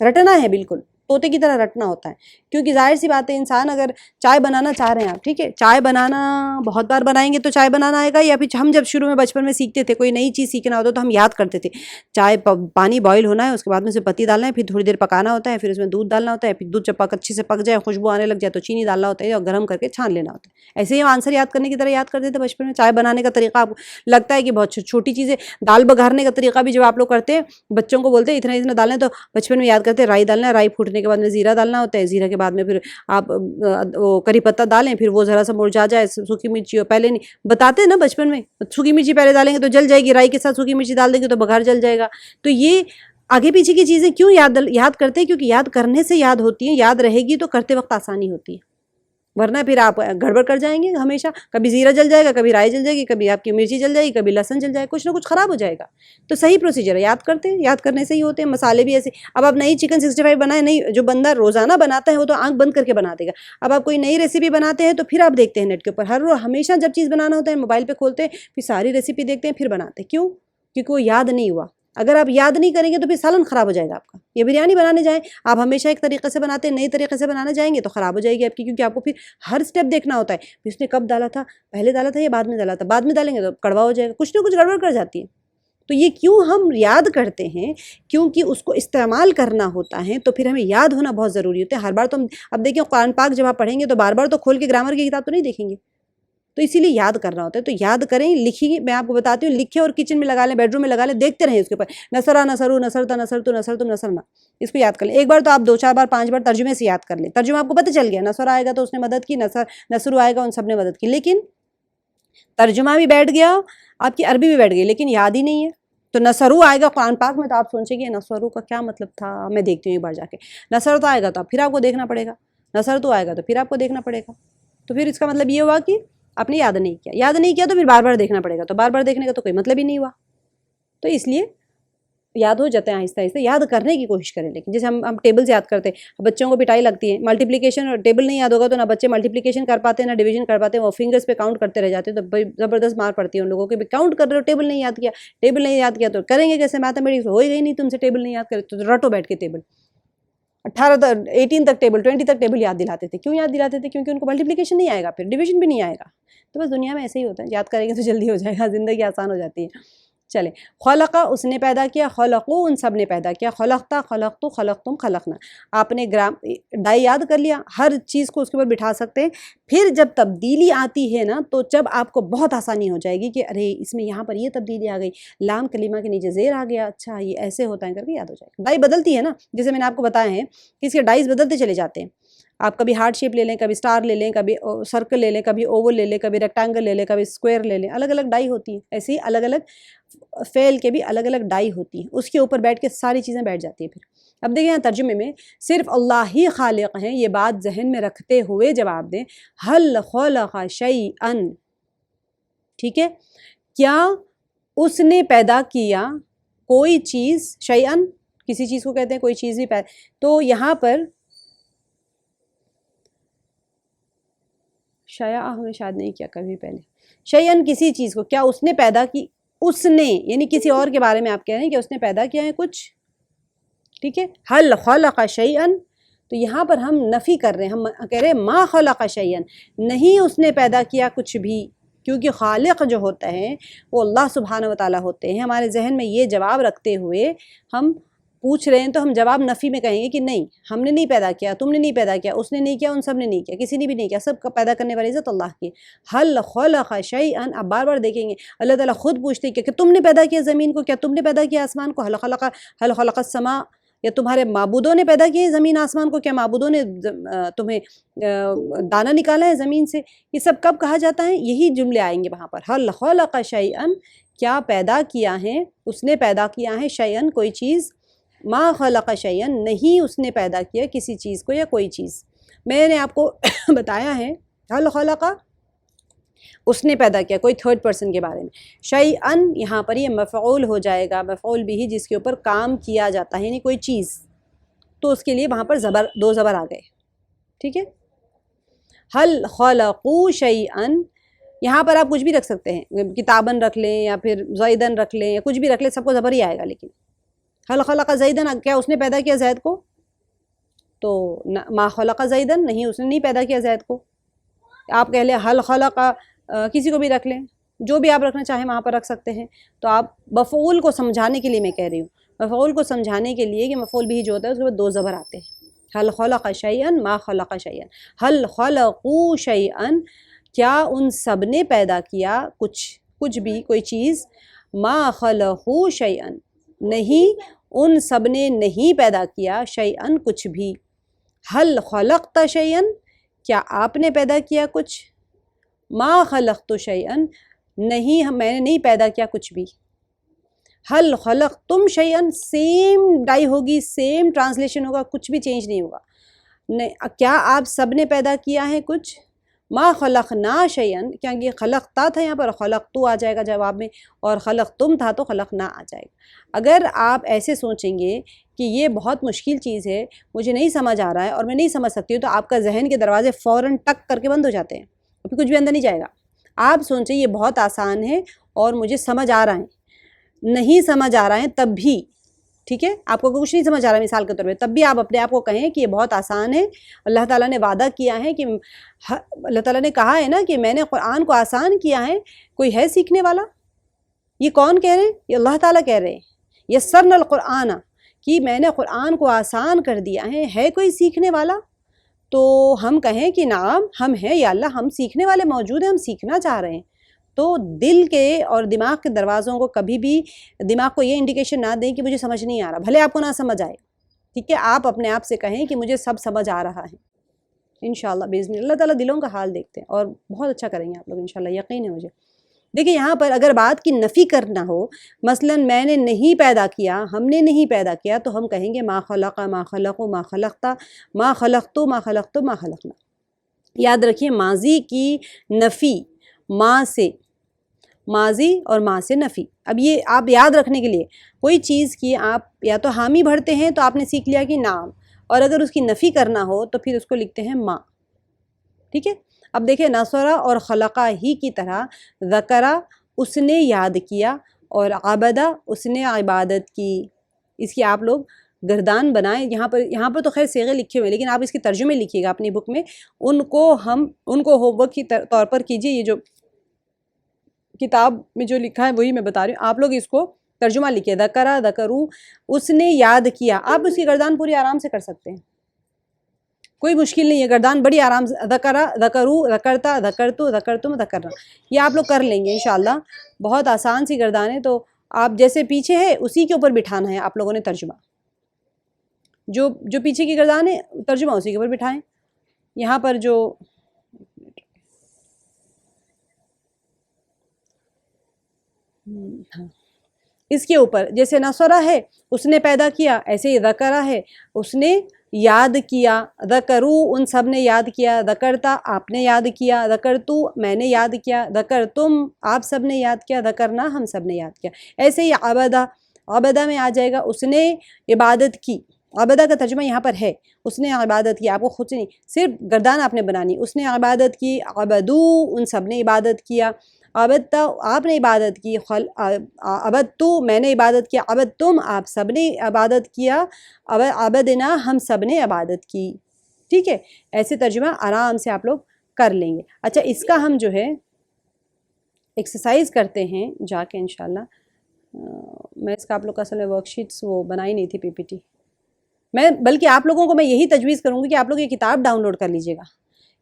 رٹنا ہے بالکل طوطے کی طرح رٹنا ہوتا ہے. کیونکہ ظاہر سی بات ہے انسان اگر چائے بنانا چاہ رہے ہیں آپ، ٹھیک ہے، چائے بنانا بہت بار بنائیں گے تو چائے بنانا آئے گا. یا پھر ہم جب شروع میں بچپن میں سیکھتے تھے کوئی نئی چیز سیکھنا ہوتا تو ہم یاد کرتے تھے چائے پانی بوائل ہونا ہے، اس کے بعد میں اسے پتی ڈالنا ہے، پھر تھوڑی دیر پکانا ہوتا ہے، پھر اس میں دودھ ڈالنا ہوتا ہے، پھر دودھ جب اچھے سے پک جائے، خوشبو آنے لگ جائے تو چینی ڈالنا ہوتا ہے اور گرم کر کے چھان لینا ہوتا ہے. ایسے ہی ہم آنسر یاد کرنے کی طرح یاد کرتے تھے بچپن میں. چائے بنانے کا طریقہ آپ لگتا ہے کہ بہت چھوٹی چیزیں. دال بگھارنے کا طریقہ بھی جب آپ لوگ کرتے ہیں بچوں کو بولتے ہیں اتنا اتنا ڈالنا ہے تو بچپن میں یاد کرتے ہیں رائی ڈالنا ہے، رائی پھوٹنے کے بعد میں زیرہ ڈالنا ہوتا ہے، زیرہ کے بعد میں پھر آپ وہ کری پتہ ڈالیں، پھر وہ ذرا سا مرجھا جائے، سوکھی مرچی پہلے نہیں بتاتے ہیں نا بچپن میں، سوکھی مرچی پہلے ڈالیں گے تو جل جائے گی، رائی کے ساتھ سوکھی مرچی ڈال دیں گے تو بگھار جل جائے گا. تو یہ آگے پیچھے کی چیزیں کیوں یاد کرتے ہیں؟ کیونکہ یاد کرنے سے یاد ہوتی ہیں. یاد رہے گی تو کرتے وقت آسانی ہوتی ہے، ورنہ پھر آپ گڑبڑ کر جائیں گے ہمیشہ. کبھی زیرہ جل جائے گا، کبھی رائی جل جائے گی، کبھی آپ کی مرچی جل جائے گی، کبھی لہسن جل جائے گا، کچھ نہ کچھ خراب ہو جائے گا. تو صحیح پروسیجر ہے، یاد کرتے ہیں، یاد کرنے سے ہی ہوتے ہیں. مسالے بھی ایسے. اب آپ نئی چکن 65 بنائیں، نہیں جو بندہ روزانہ بناتا ہے وہ تو آنکھ بند کر کے بنا دے گا. اب آپ کوئی نئی ریسیپی بناتے ہیں تو پھر آپ دیکھتے ہیں نیٹ کے اوپر، ہر روز ہمیشہ جب چیز بنانا ہوتا ہے موبائل پہ کھولتے ہیں، پھر ساری ریسیپی دیکھتے ہیں، پھر بناتے ہیں. کیوں؟ کیونکہ وہ یاد نہیں ہوا. اگر آپ یاد نہیں کریں گے تو پھر سالن خراب ہو جائے گا آپ کا. یہ بریانی بنانے جائیں، آپ ہمیشہ ایک طریقے سے بناتے ہیں، نئی طریقے سے بنانے جائیں گے تو خراب ہو جائے گی آپ کی. کیونکہ آپ کو پھر ہر سٹیپ دیکھنا ہوتا ہے کہ اس نے کب ڈالا تھا، پہلے ڈالا تھا یا بعد میں ڈالا تھا. بعد میں ڈالیں گے تو کڑوا ہو جائے گا، کچھ نہ کچھ گڑبڑ کر جاتی ہے. تو یہ کیوں ہم یاد کرتے ہیں؟ کیونکہ اس کو استعمال کرنا ہوتا ہے تو پھر ہمیں یاد ہونا بہت ضروری ہوتا ہے. ہر بار تو ہم اب دیکھیں قرآن پاک جب آپ پڑھیں گے تو بار بار تو کھول کے گرامر کی کتاب تو نہیں دیکھیں گے. تو اسی لیے یاد کرنا ہوتا ہے. تو یاد کریں، لکھیں. میں آپ کو بتاتی ہوں، لکھیں اور کچن میں لگا لیں، بیڈ روم میں لگا لیں، دیکھتے رہیں اس کے اوپر. نصرہ، نصرو، نصرتا، نصرتو، نصرتم، نصرنا. اس کو یاد کر لیں. ایک بار تو آپ 2-4 بار 5 بار ترجمے سے یاد کر لیں. ترجمہ آپ کو پتہ چل گیا، نصر آئے گا تو اس نے مدد کی، نصرو آئے گا ان سب نے مدد کی. لیکن ترجمہ بھی بیٹھ گیا، آپ کی عربی بھی بیٹھ گئی، لیکن یاد ہی نہیں ہے. تو نصرو آئے گا قرآن پاک میں تو آپ سوچیں گے نصرو کا کیا مطلب تھا، میں دیکھتی ہوں ایک بار جا کے. نصر تو آئے گا تو پھر آپ کو دیکھنا پڑے گا. نصر تو آئے گا تو پھر آپ کو دیکھنا پڑے گا. تو پھر اس کا مطلب یہ ہوا کہ آپ نے یاد نہیں کیا. یاد نہیں کیا تو پھر بار بار دیکھنا پڑے گا. تو بار بار دیکھنے کا تو کوئی مطلب ہی نہیں ہوا. تو اس لیے یاد ہو جاتے ہیں آہستہ آہستہ. یاد کرنے کی کوشش کریں. لیکن جیسے ہم ٹیبلز یاد کرتے ہیں، بچوں کو پٹائی لگتی ہے، ملٹیپلیکیشن اور ٹیبل نہیں یاد ہوگا تو نہ بچے ملٹیپلیکیشن کر پاتے ہیں نہ ڈویژن کر پاتے ہیں. وہ فنگرز پہ کاؤنٹ کرتے رہ جاتے ہیں. تو زبردست مار پڑتی ہے ان لوگوں کے. کاؤنٹ کر رہے ہو، ٹیبل نہیں یاد کیا. ٹیبل نہیں یاد کیا تو کریں گے کیسے؟ میتھمیٹکس ہو ہی گئی نہیں تم سے، ٹیبل نہیں یاد کرے تو رٹو بیٹھ کے ٹیبل. 18 تک ٹیبل 20 تک ٹیبل یاد دلاتے تھے. کیوں یاد دلاتے تھے؟ کیونکہ ان کو ملٹیپلیکیشن نہیں آئے گا، پھر ڈویژن بھی نہیں آئے گا. تو بس دنیا میں ایسے ہی ہوتا ہے، یاد کریں گے تو جلدی ہو جائے گا، زندگی آسان ہو جاتی ہے. چلے، خلقہ اس نے پیدا کیا، خلقو ان سب نے پیدا کیا، خلقتا خلقتو خلقتم خلقنا. آپ نے ڈائی یاد کر لیا، ہر چیز کو اس کے اوپر بٹھا سکتے ہیں. پھر جب تبدیلی آتی ہے نا تو جب آپ کو بہت آسانی ہو جائے گی کہ ارے اس میں یہاں پر یہ تبدیلی آ گئی، لام کلمہ کے نیچے زیر آ گیا، اچھا یہ ایسے ہوتا ہے کر کے یاد ہو جائے گا. ڈائی بدلتی ہے نا، جیسے میں نے آپ کو بتایا ہے کہ اس کے ڈائز بدلتے چلے جاتے ہیں. آپ کبھی ہارٹ شیپ لے لیں، کبھی سٹار لے لیں، کبھی سرکل لے لیں، کبھی اوول لے لیں، کبھی ریکٹینگل لے لیں، کبھی اسکوائر لے لیں، الگ الگ ڈائی ہوتی ہیں. ایسے ہی الگ الگ فعل کے بھی الگ الگ ڈائی ہوتی ہیں، اس کے اوپر بیٹھ کے ساری چیزیں بیٹھ جاتی ہیں. پھر اب دیکھیں یہاں ترجمے میں صرف اللہ ہی خالق ہیں، یہ بات ذہن میں رکھتے ہوئے جواب دیں. ہل خلق شیئن، ٹھیک ہے، کیا اس نے پیدا کیا کوئی چیز، شیئن کسی چیز کو کہتے ہیں، کوئی چیز بھی پیدا. تو یہاں پر شاید ہم نے شاید نہیں کیا کبھی پہلے. شیئن کسی چیز کو، کیا اس نے پیدا کی، اس نے یعنی کسی اور کے بارے میں آپ کہہ رہے ہیں کہ اس نے پیدا کیا ہے کچھ، ٹھیک ہے. حل خلق شیئن، تو یہاں پر ہم نفی کر رہے ہیں، ہم کہہ رہے ہیں ما خلق شیئن، نہیں اس نے پیدا کیا کچھ بھی، کیونکہ خالق جو ہوتا ہے وہ اللہ سبحانہ و تعالیٰ ہوتے ہیں. ہمارے ذہن میں یہ جواب رکھتے ہوئے ہم پوچھ رہے ہیں تو ہم جواب نفی میں کہیں گے کہ نہیں، ہم نے نہیں پیدا کیا، تم نے نہیں پیدا کیا، اس نے نہیں کیا، ان سب نے نہیں کیا، کسی نے بھی نہیں کیا، سب کا پیدا کرنے والی عزت اللہ کی. حل خلق شیئن، آپ بار بار دیکھیں گے اللہ تعالیٰ خود پوچھتے ہیں کہ تم نے پیدا کیا زمین کو، کیا تم نے پیدا کیا آسمان کو. حل خلق السماء، یا تمہارے معبودوں نے پیدا کیا زمین آسمان کو، کیا معبودوں نے تمہیں دانہ نکالا ہے زمین سے. یہ سب کب کہا جاتا ہے؟ یہی جملے آئیں گے وہاں پر. حل خلق شیئن، کیا پیدا کیا ہے، اس نے پیدا کیا ہے، شیئن کوئی چیز، ما خلق شیئن نہیں اس نے پیدا کیا کسی چیز کو یا کوئی چیز. میں نے آپ کو بتایا ہے حل خلق اس نے پیدا کیا، کوئی تھرڈ پرسن کے بارے میں. شیئن یہاں پر یہ مفعول ہو جائے گا، مفعول بھی جس کے اوپر کام کیا جاتا ہے، یعنی کوئی چیز، تو اس کے لیے وہاں پر دو زبر آ گئے، ٹھیک ہے. حل خلقو شیئن، یہاں پر آپ کچھ بھی رکھ سکتے ہیں، کتابن رکھ لیں یا پھر زیدن رکھ لیں یا کچھ بھی رکھ لیں، سب کو زبر ہی آئے گا. لیکن حل خلق زیدن، کیا اس نے پیدا کیا زید کو؟ تو ما خلق زیدن، نہیں اس نے نہیں پیدا کیا زید کو. آپ کہہ لیں حل خلق، کسی کو بھی رکھ لیں، جو بھی آپ رکھنا چاہیں وہاں پر رکھ سکتے ہیں. تو آپ مفعول کو سمجھانے کے لیے میں کہہ رہی ہوں، مفعول کو سمجھانے کے لیے کہ مفعول بھی جو ہوتا ہے اس کے بعد دو زبر آتے ہیں. حل خلق شیئن ما خلق شیئن. حل خلقو شیئن، کیا ان سب نے پیدا کیا کچھ بھی، کوئی چیز. ما خلقو شیئن، نہیں ان سب نے نہیں پیدا کیا، شیئن کچھ بھی. حل خلقت شیئن، کیا آپ نے پیدا کیا کچھ. ما خلقت شیئن، نہیں میں نے نہیں پیدا کیا کچھ بھی. حل خلقتم شیئن، سیم ڈائی ہوگی، سیم ٹرانسلیشن ہوگا، کچھ بھی چینج نہیں ہوگا. کیا آپ سب نے پیدا کیا ہے کچھ. ما خلقنا شیئن، کیونکہ خلقتا تھا یہاں پر خلقتو آ جائے گا جواب میں، اور خلقتم تھا تو خلقنا آ جائے گا. اگر آپ ایسے سوچیں گے کہ یہ بہت مشکل چیز ہے، مجھے نہیں سمجھ آ رہا ہے اور میں نہیں سمجھ سکتی ہوں، تو آپ کا ذہن کے دروازے فوراً ٹک کر کے بند ہو جاتے ہیں، پھر کچھ بھی اندر نہیں جائے گا. آپ سوچیں یہ بہت آسان ہے اور مجھے سمجھ آ رہا ہے، نہیں سمجھ آ رہا ہے تب بھی، ٹھیک ہے، آپ کو کچھ نہیں سمجھ آ رہا ہے مثال کے طور پہ، تب بھی آپ اپنے آپ کو کہیں کہ یہ بہت آسان ہے. اللہ تعالیٰ نے وعدہ کیا ہے کہ اللہ تعالیٰ نے کہا ہے نا کہ میں نے قرآن کو آسان کیا ہے، کوئی ہے سیکھنے والا. یہ کون کہہ رہے ہیں؟ یہ اللہ تعالیٰ کہہ رہے ہیں، یسرنا القرآن، کہ میں نے قرآن کو آسان کر دیا ہے کوئی سیکھنے والا. تو ہم کہیں کہ نعم ہم ہیں یا اللہ، ہم سیکھنے والے موجود ہیں، ہم سیکھنا چاہ رہے ہیں. تو دل کے اور دماغ کے دروازوں کو کبھی بھی دماغ کو یہ انڈیکیشن نہ دیں کہ مجھے سمجھ نہیں آ رہا، بھلے آپ کو نہ سمجھ آئے، ٹھیک ہے. آپ اپنے آپ سے کہیں کہ مجھے سب سمجھ آ رہا ہے. انشاءاللہ باذن اللہ تعالیٰ دلوں کا حال دیکھتے ہیں اور بہت اچھا کریں گے آپ لوگ انشاءاللہ، یقین ہے مجھے. دیکھیں یہاں پر اگر بات کی نفی کرنا ہو، مثلا میں نے نہیں پیدا کیا، ہم نے نہیں پیدا کیا، تو ہم کہیں گے ما خلق ما خلقو ما خلقتا ما خلقتو ما خلقتو ما خلقنا. یاد رکھیے ماضی کی نفی ما سے، ماضی اور ما سے نفی. اب یہ آپ یاد رکھنے کے لیے کوئی چیز کی آپ یا تو حامی بھرتے ہیں تو آپ نے سیکھ لیا کہ نام، اور اگر اس کی نفی کرنا ہو تو پھر اس کو لکھتے ہیں ما، ٹھیک ہے. اب دیکھیں نصرہ اور خلقہ ہی کی طرح ذکرہ اس نے یاد کیا، اور عبدہ اس نے عبادت کی. اس کی آپ لوگ گردان بنائیں. یہاں پر تو خیر صیغے لکھے ہوئے ہیں، لیکن آپ اس کے ترجمے لکھیے گا اپنی بک میں. ان کو ہوم ورک کی طور پر کیجیے. یہ جو کتاب میں جو لکھا ہے وہی میں بتا رہی ہوں. آپ لوگ اس کو ترجمہ لکھیے. ذکرا ذکرو، اس نے یاد کیا. آپ اس کی گردان پوری آرام سے کر سکتے ہیں، کوئی مشکل نہیں ہے. گردان بڑی آرام سے، ذکرا ذکرو، ذکرتا ذکرتو، ذکرتم ذکرنا، یہ آپ لوگ کر لیں گے انشاءاللہ. بہت آسان سی گردان ہے. تو آپ جیسے پیچھے ہے اسی کے اوپر بٹھانا ہے آپ لوگوں نے ترجمہ. جو پیچھے کی گردان ہے ترجمہ اسی کے اوپر بٹھائیں. یہاں پر جو اس کے اوپر جیسے نصرہ ہے اس نے پیدا کیا، ایسے ہی ذکرہ ہے اس نے یاد کیا. ذکرو ان سب نے یاد کیا. ذکرتا آپ نے یاد کیا. ذکرتو میں نے یاد کیا. ذکرتم آپ سب نے یاد کیا. ذکرنا ہم سب نے یاد کیا. ایسے ہی عبدہ، عبدہ میں آ جائے گا اس نے عبادت کی. عبدہ کا ترجمہ یہاں پر ہے اس نے عبادت کی. آپ کو خود سے نہیں، صرف گردان آپ نے بنانی. اس نے عبادت کی. عبدو ان سب نے عبادت کیا. عبدتا آپ نے عبادت کی. عبدتو میں نے عبادت کیا. عبدتم آپ سب نے عبادت کیا. عبدنا ہم سب نے عبادت کی. ٹھیک ہے، ایسے ترجمہ آرام سے آپ لوگ کر لیں گے. اچھا اس کا ہم جو ہے ایکسرسائز کرتے ہیں جا کے انشاءاللہ. میں اس کا آپ لوگ کا اصل میں ورک شیٹس وہ بنائی نہیں تھی پی پی ٹی. بلکہ آپ لوگوں کو میں یہی تجویز کروں گی کہ آپ لوگ یہ کتاب ڈاؤن لوڈ کر لیجیے گا.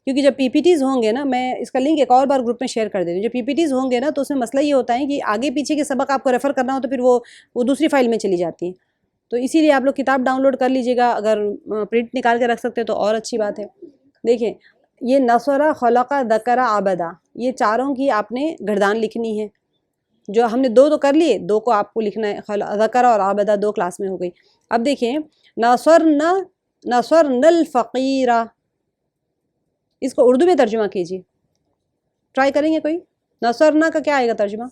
کیونکہ جب پی پی ٹیز ہوں گے نا، میں اس کا لنک ایک اور بار گروپ میں شیئر کر دیتی ہوں. جب پی پی ٹیز ہوں گے نا تو اس میں مسئلہ یہ ہوتا ہے کہ آگے پیچھے کے سبق آپ کو ریفر کرنا ہو تو پھر وہ دوسری فائل میں چلی جاتی ہیں. تو اسی لیے آپ لوگ کتاب ڈاؤن لوڈ کر لیجیے گا. اگر پرنٹ نکال کے رکھ سکتے تو اور اچھی بات ہے. دیکھیں یہ نصرہ، خلقہ، ذکرہ، عبدہ، یہ چاروں کی آپ نے گردان لکھنی ہے. جو ہم نے دو تو کر لیے، دو کو آپ کو لکھنا ہے. ذکرہ اور عبدہ دو کلاس میں ہو گئی. اب دیکھیں نصرنا الفقیرہ، اس کو اردو میں ترجمہ کیجیے. ٹرائی کریں گے کوئی؟ نصرنا کا کیا آئے گا ترجمہ؟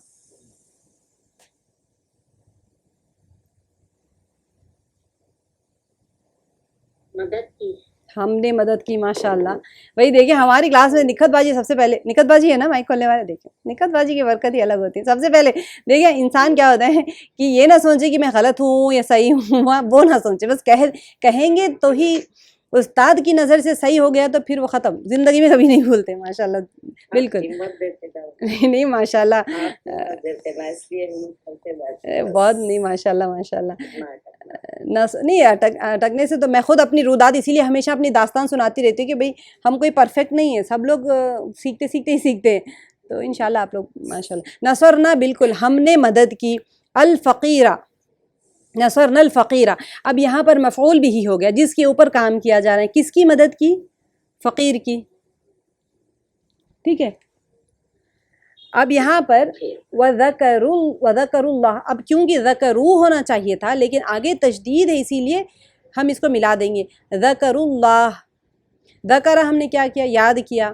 مدد کی. ہم نے مدد کی. ماشاءاللہ. وہی دیکھیں ہماری کلاس میں نکھت باجی سب سے پہلے، نکھت باجی ہے نا مائک کھولنے والے، دیکھیں نکھت باجی کی برکت ہی الگ ہوتی ہے. سب سے پہلے دیکھیں انسان کیا ہوتا ہے کہ یہ نہ سوچے کہ میں غلط ہوں یا صحیح ہوں، وہ نہ سوچے. بس کہیں گے تو ہی استاد کی نظر سے صحیح ہو گیا تو پھر وہ ختم، زندگی میں کبھی نہیں بھولتے. ماشاءاللہ بالکل نہیں ماشاءاللہ بہت نہیں ماشاءاللہ ماشاءاللہ نہیں. اٹکنے سے تو میں خود اپنی روداد اسی لیے ہمیشہ اپنی داستان سناتی رہتی ہوں کہ بھئی ہم کوئی پرفیکٹ نہیں ہے، سب لوگ سیکھتے سیکھتے ہی سیکھتے ہیں. تو انشاءاللہ آپ لوگ ماشاءاللہ. نصرنا بالکل ہم نے مدد کی. الفقیرہ، نصرنا الفقیرہ. اب یہاں پر مفعول بھی ہی ہو گیا جس کے اوپر کام کیا جا رہا ہے. کس کی مدد کی؟ فقیر کی. ٹھیک ہے. اب یہاں پر وَذَكَرُوا اللَّهَ، اب کیونکہ ذکرو ہونا چاہیے تھا لیکن آگے تشدید ہے اسی لیے ہم اس کو ملا دیں گے. ذَكَرُوا اللَّهَ، ذکر ہم نے کیا کیا؟ یاد کیا.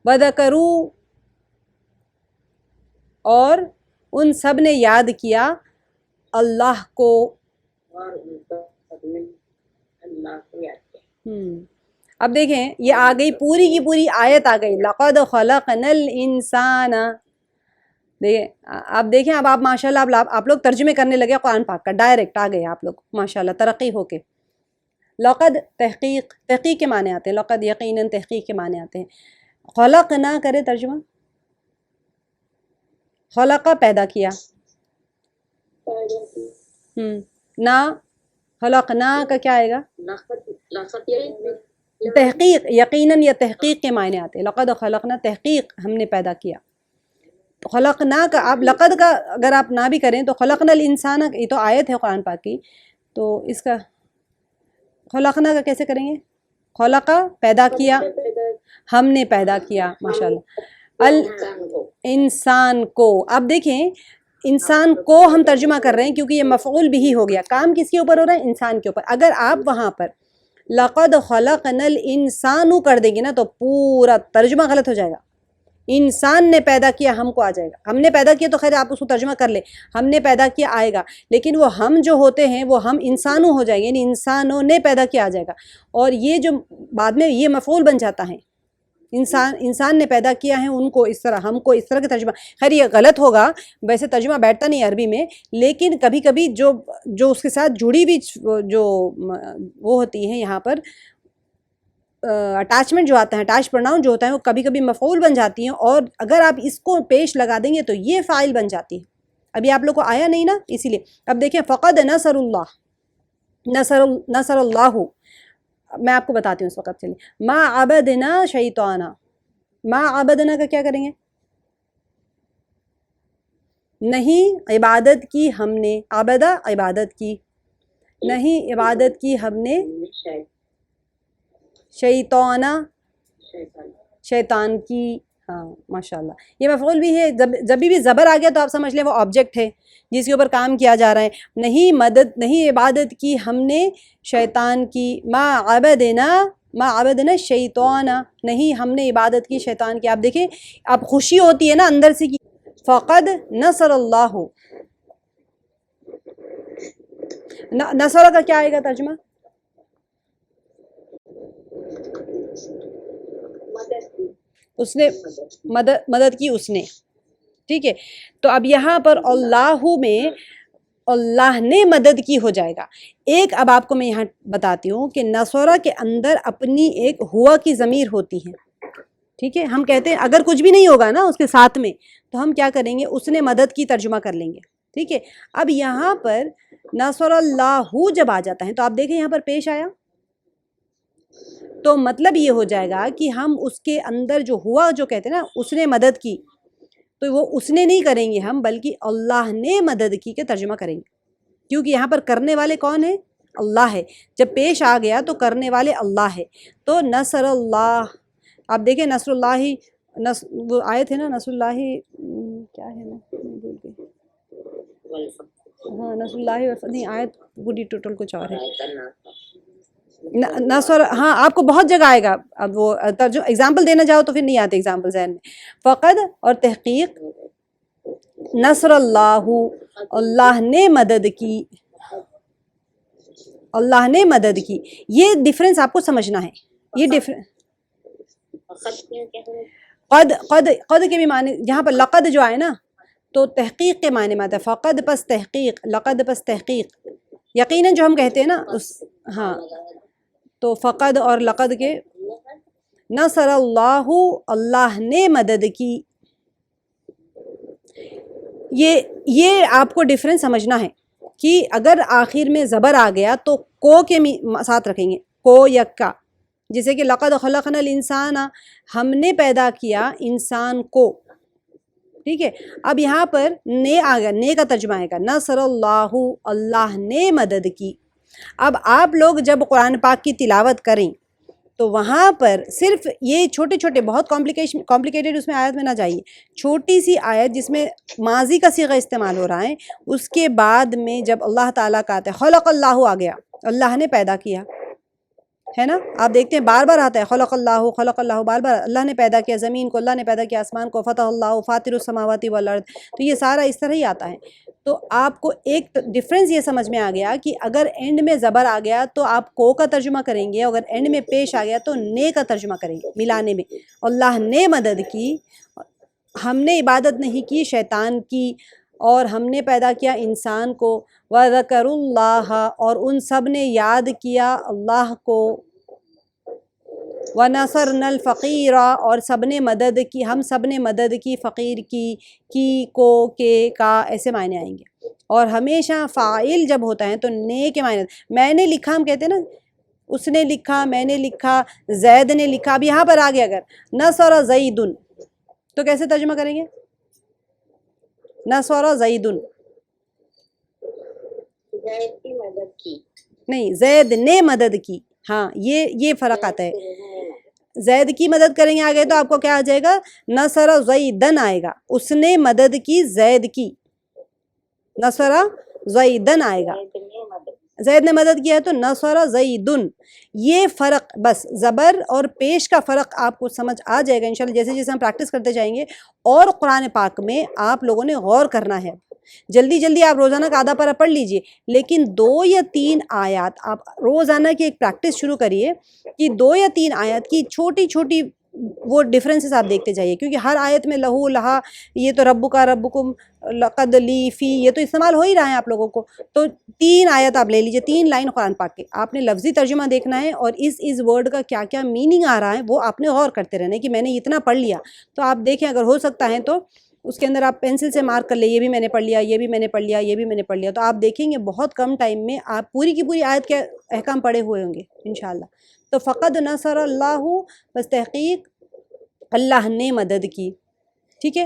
وَذَكَرُوا اور ان سب نے یاد کیا اللہ کو. اب دیکھیں یہ آ گئی پوری کی پوری آیت آ گئی. لَقَدْ خَلَقْنَا الْإِنسَانَ. دیکھیں اب دیکھیں اب آپ ماشاءاللہ آپ لوگ ترجمے کرنے لگے قرآن پاک کا، ڈائریکٹ آ گئے آپ لوگ ماشاءاللہ ترقی ہو کے. لقد تحقیق کے معنی آتے ہیں. لقد یقیناً تحقیق کے معنی آتے ہیں. خلق نہ کرے ترجمہ، خلقہ پیدا کیا. نہ خلقنا کا کیا آئے گا؟ تحقیق، یقیناً یا تحقیق کے معنی آتے ہیں. لقد خلقنا تحقیق ہم نے پیدا کیا. تو خلقنا کا آپ لقد کا اگر آپ نہ بھی کریں تو خلقنا الانسان، یہ تو آیت ہے قرآن پاک کی، تو اس کا خلقنا کا کیسے کریں گے؟ خلقہ پیدا کیا، ہم نے پیدا کیا. ماشاءاللہ انسان کو. اب دیکھیں انسان کو ہم ترجمہ کر رہے ہیں کیونکہ یہ مفعول بھی ہو گیا. کام کس کے اوپر ہو رہا ہے؟ انسان کے اوپر. اگر آپ وہاں پر لقد خلقنا الانسان کر دیں گے نا تو پورا ترجمہ غلط ہو جائے گا. انسان نے پیدا کیا ہم کو آ جائے گا. ہم نے پیدا کیا تو خیر آپ اس کو ترجمہ کر لیں، ہم نے پیدا کیا آئے گا، لیکن وہ ہم جو ہوتے ہیں وہ ہم انسانوں ہو جائیں گے، یعنی انسانوں نے پیدا کیا آ جائے گا. اور یہ جو بعد میں یہ مفعول بن جاتا ہے انسان نے پیدا کیا ہے ان کو اس طرح، ہم کو اس طرح کا ترجمہ، خیر یہ غلط ہوگا، ویسے ترجمہ بیٹھتا نہیں عربی میں، لیکن کبھی کبھی جو اس کے ساتھ جڑی ہوئی جو وہ ہوتی ہیں یہاں پر اٹیچمنٹ جو آتا ہے، اٹیچ پروناؤن جو ہوتا ہے، وہ کبھی کبھی مفعول بن جاتی ہیں، اور اگر آپ اس کو پیش لگا دیں گے تو یہ فاعل بن جاتی ہے۔ ابھی آپ لوگ کو آیا نہیں نا، اسی لیے اب دیکھیں فقد نصر اللہ، نصر اللہ، میں آپ کو بتاتی ہوں اس وقت، چلیے ما عبدنا شیطانا، ما عبدنا کا کیا کریں گے؟ نہیں عبادت کی ہم نے، عبدہ عبادت کی، نہیں عبادت کی ہم نے شیطانہ شیطان کی، ہاں ماشاءاللہ، یہ مفعول بھی ہے، جب بھی زبر آ گیا تو آپ سمجھ لیں وہ آبجیکٹ ہے جس کے اوپر کام کیا جا رہا ہے۔ نہیں عبادت کی ہم نے شیطان کی، ما عبدنا شیطان، نہیں ہم نے عبادت کی شیطان کی۔ آپ دیکھیں اب خوشی ہوتی ہے نا اندر سے، کی فقد نصر اللہ، نصر کا کیا آئے گا ترجمہ؟ اس نے مدد کی اس نے، ٹھیک ہے۔ تو اب یہاں پر اللہ میں اللہ نے مدد کی ہو جائے گا۔ ایک اب آپ کو میں یہاں بتاتی ہوں کہ نصرہ کے اندر اپنی ایک ہوا کی ضمیر ہوتی ہے، ٹھیک ہے۔ ہم کہتے ہیں اگر کچھ بھی نہیں ہوگا نا اس کے ساتھ میں تو ہم کیا کریں گے، اس نے مدد کی ترجمہ کر لیں گے، ٹھیک ہے۔ اب یہاں پر نصر اللہ جب آ جاتا ہے تو آپ دیکھیں یہاں پر پیش آیا، تو مطلب یہ ہو جائے گا کہ ہم اس کے اندر جو ہوا جو کہتے ہیں نا اس نے مدد کی، تو وہ اس نے نہیں کریں گے ہم، بلکہ اللہ نے مدد کی کے ترجمہ کریں گے، کیونکہ یہاں پر کرنے والے کون ہیں؟ اللہ ہے۔ جب پیش آ گیا تو کرنے والے اللہ ہے، تو نصر اللہ، آپ دیکھیں نصر اللہ، وہ آئے تھے نا نصر اللہ کیا ہے نا بھول گئی، ہاں نصر اللہ نہیں آیت پوری ٹوٹل کچھ اور ہے، نصر، ہاں آپ کو بہت جگہ آئے گا، اب وہ ترجمہ ایگزامپل دینا جاؤ تو پھر نہیں آتے ایگزامپل ذہن میں۔ فقد اور تحقیق، نصر اللہ، اللہ نے مدد کی، اللہ نے مدد کی، یہ ڈفرنس آپ کو سمجھنا ہے، یہ ڈفرنس۔ قد کے بھی معنی یہاں پر لقد جو آئے نا تو تحقیق کے معنی میں آتا ہے، فقد پس تحقیق، لقد پس تحقیق، یقیناً جو ہم کہتے ہیں نا اس، ہاں تو فقد اور لقد کے، نصر اللہ، اللہ نے مدد کی، یہ آپ کو ڈفرنس سمجھنا ہے کہ اگر آخر میں زبر آ گیا تو کو کے ساتھ رکھیں گے، کو یا کا، جیسے کہ لقد خلقنا الانسان، ہم نے پیدا کیا انسان کو، ٹھیک ہے۔ اب یہاں پر نے آ گیا، نے کا ترجمہ آئے گا نصر اللہ، اللہ نے مدد کی۔ اب آپ لوگ جب قرآن پاک کی تلاوت کریں تو وہاں پر صرف یہ چھوٹے چھوٹے بہت کمپلیکیٹڈ اس میں آیت میں نہ جائیے، چھوٹی سی آیت جس میں ماضی کا صیغہ استعمال ہو رہا ہے، اس کے بعد میں جب اللہ تعالیٰ کا آتا ہے خلق اللہ آ گیا، اللہ نے پیدا کیا ہے نا، آپ دیکھتے ہیں بار بار آتا ہے خلق اللہ، بار بار اللہ نے پیدا کیا زمین کو، اللہ نے پیدا کیا آسمان کو، فتح اللہ فاطر السماوات والارض، تو یہ سارا اس طرح ہی آتا ہے۔ تو آپ کو ایک ڈفرنس یہ سمجھ میں آ گیا کہ اگر اینڈ میں زبر آ گیا تو آپ کو کا ترجمہ کریں گے، اگر اینڈ میں پیش آ گیا تو نے کا ترجمہ کریں گے ملانے میں۔ اللہ نے مدد کی، ہم نے عبادت نہیں کی شیطان کی، اور ہم نے پیدا کیا انسان کو، وَذَكَرُوا اللَّهَ، اور ان سب نے یاد کیا اللہ کو، وَنَصَرْنَا الْفَقِيرَ، اور سب نے مدد کی، ہم سب نے مدد کی فقیر کی کو، کے، کا، ایسے معنی آئیں گے۔ اور ہمیشہ فاعل جب ہوتا ہے تو نے کے معنی، میں نے لکھا ہم کہتے ہیں نا، اس نے لکھا، میں نے لکھا، زید نے لکھا۔ اب یہاں پر آ گیا اگر نصر زید تو کیسے ترجمہ کریں گے؟ نصر زید، زید کی مدد کی، نہیں زید نے مدد کی، ہاں یہ فرق آتا ہے۔ زید کی مدد کریں گے آگے تو آپ کو کیا آ جائے گا؟ نصر زیدن آئے گا، اس نے مدد کی زید کی، نصر زیدن آئے گا، زید نے مدد کیا ہے تو نصر زیدن۔ یہ فرق بس زبر اور پیش کا فرق آپ کو سمجھ آ جائے گا انشاءاللہ، جیسے جیسے ہم پریکٹس کرتے جائیں گے۔ اور قرآن پاک میں آپ لوگوں نے غور کرنا ہے، جلدی جلدی آپ روزانہ کا آدھا پارہ پڑھ لیجئے، لیکن 2 یا 3 آیات آپ روزانہ کی ایک پریکٹس شروع کریے کہ 2 یا 3 آیات کی چھوٹی چھوٹی وہ ڈفرینسز آپ دیکھتے جائیے، کیونکہ ہر آیت میں لہو لہا، یہ تو رب کا ربکم، لقد لی فی، یہ تو استعمال ہو ہی رہا ہے آپ لوگوں کو. تو 3 آیت آپ لے لیجئے، 3 لائن قرآن پاک کے، آپ نے لفظی ترجمہ دیکھنا ہے اور اس ورڈ کا کیا کیا میننگ آ رہا ہے وہ آپ نے غور کرتے رہنا ہے کہ میں نے اتنا پڑھ لیا. تو آپ دیکھیں اگر ہو سکتا ہے تو اس کے اندر آپ پینسل سے مارک کر لیں، یہ بھی میں نے پڑھ لیا، یہ بھی میں نے پڑھ لیا، یہ بھی میں نے پڑھ لیا. تو آپ دیکھیں گے بہت کم ٹائم میں آپ پوری کی پوری آیت کے احکام پڑھے ہوئے ہوں گے انشاءاللہ. تو فقد نصر اللہ، بس تحقیق اللہ نے مدد کی. ٹھیک ہے.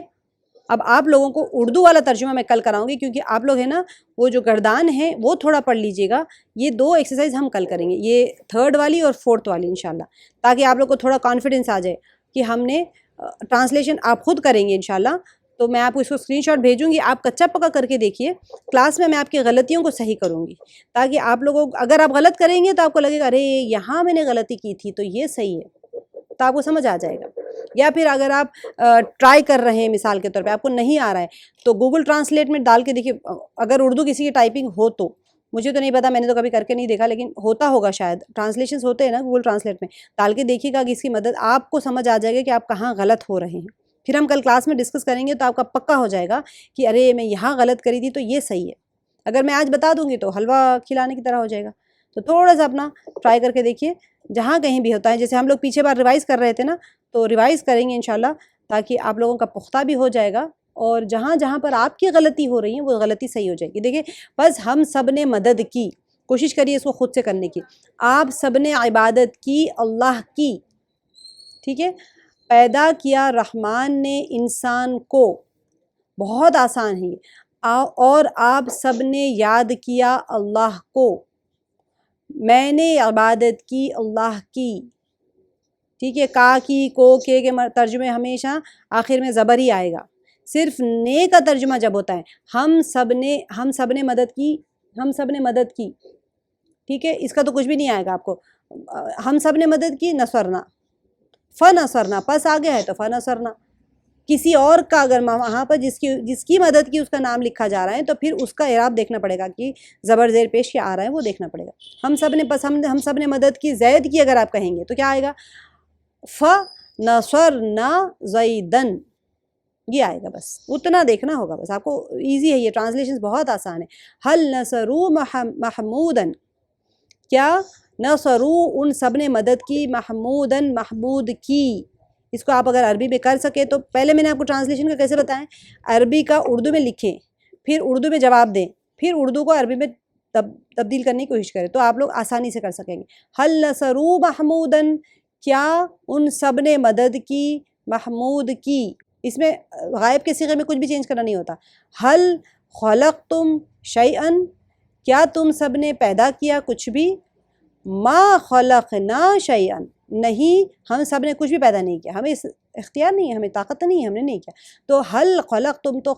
اب آپ لوگوں کو اردو والا ترجمہ میں کل کراؤں گی، کیونکہ آپ لوگ ہیں نا وہ جو گردان ہے وہ تھوڑا پڑھ لیجئے گا. یہ 2 ایکسرسائز ہم کل کریں گے، یہ 3rd والی اور 4th والی انشاءاللہ، تاکہ آپ لوگ کو تھوڑا کانفیڈنس آ جائے کہ ہم نے ٹرانسلیشن آپ خود کریں گے انشاءاللہ. تو میں آپ کو اس کو اسکرین شاٹ بھیجوں گی، آپ کچا پکا کر کے دیکھیے. کلاس میں آپ کی غلطیوں کو صحیح کروں گی، تاکہ آپ لوگوں اگر آپ غلط کریں گے تو آپ کو لگے گا ارے یہاں میں نے غلطی کی تھی تو یہ صحیح ہے، تو آپ کو سمجھ آ جائے گا. یا پھر اگر آپ ٹرائی کر رہے ہیں مثال کے طور پہ آپ کو نہیں آ رہا ہے تو گوگل ٹرانسلیٹ میں ڈال کے دیکھیے. اگر اردو کسی کی ٹائپنگ ہو تو مجھے تو نہیں پتا، میں نے تو کبھی کر کے نہیں دیکھا، لیکن ہوتا ہوگا شاید، ٹرانسلیشنز ہوتے ہیں نا گوگل ٹرانسلیٹ میں، ڈال کے دیکھیے گا کہ اس کی مدد آپ کو سمجھ آ جائے گا کہ آپ کہاں غلط ہو رہے ہیں. پھر ہم کل کلاس میں ڈسکس کریں گے تو آپ کا پکا ہو جائے گا کہ ارے میں یہاں غلط کری تھی تو یہ صحیح ہے. اگر میں آج بتا دوں گی تو حلوہ کھلانے کی طرح ہو جائے گا. تو تھوڑا سا اپنا ٹرائی کر کے دیکھیے، جہاں کہیں بھی ہوتا ہے. جیسے ہم لوگ پیچھے بار ریوائز کر رہے تھے نا، تو ریوائز کریں گے انشاءاللہ، تاکہ آپ لوگوں کا پختہ بھی ہو جائے گا، اور جہاں جہاں پر آپ کی غلطی ہو رہی ہے وہ غلطی صحیح ہو جائے گی. دیکھیں بس ہم سب نے مدد کی، کوشش کریے اس کو خود سے کرنے کی. آپ سب نے عبادت کی اللہ کی. ٹھیک ہے. پیدا کیا رحمان نے انسان کو، بہت آسان ہے یہ. اور آپ سب نے یاد کیا اللہ کو. میں نے عبادت کی اللہ کی. ٹھیک ہے. کا کی کو کے ترجمے ہمیشہ آخر میں زبر ہی آئے گا. صرف نے کا ترجمہ جب ہوتا ہے ہم سب نے مدد کی، ہم سب نے مدد کی. ٹھیک ہے. اس کا تو کچھ بھی نہیں آئے گا آپ کو. ہم سب نے مدد کی، نصرنا، فنصرنا، پس آ گیا ہے تو فنصرنا. کسی اور کا اگر وہاں پر جس کی مدد کی اس کا نام لکھا جا رہا ہے تو پھر اس کا اعراب دیکھنا پڑے گا کہ زبر زیر پیش کیا آ رہا ہے وہ دیکھنا پڑے گا. ہم سب نے مدد کی زید کی اگر آپ کہیں گے تو کیا آئے گا؟ فنصرنا زیدن، یہ آئے گا. بس اتنا دیکھنا ہوگا، بس آپ کو ایزی ہے یہ ٹرانسلیشن بہت آسان ہے. حل نصروا محمودن، کیا نصروا ان سب نے مدد کی، محمودن محمود کی. اس کو آپ اگر عربی میں کر سکے تو پہلے میں نے آپ کو ٹرانسلیشن کا کیسے بتائیں، عربی کا اردو میں لکھیں، پھر اردو میں جواب دیں، پھر اردو کو عربی میں تبدیل کرنے کی کوشش کریں تو آپ لوگ آسانی سے کر سکیں گے. حل نصروا محمودن، کیا ان سب نے مدد کی محمود کی. اس میں غائب کے صیغے میں کچھ بھی چینج کرنا نہیں ہوتا. حل خلقتم شیئا، کیا تم سب نے پیدا کیا کچھ بھی. ما خلقنا شیئا، نہیں ہم سب نے کچھ بھی پیدا نہیں کیا، ہمیں اختیار نہیں ہے، ہمیں طاقت نہیں ہے، ہم نے نہیں کیا. تو حل خلقتم، تو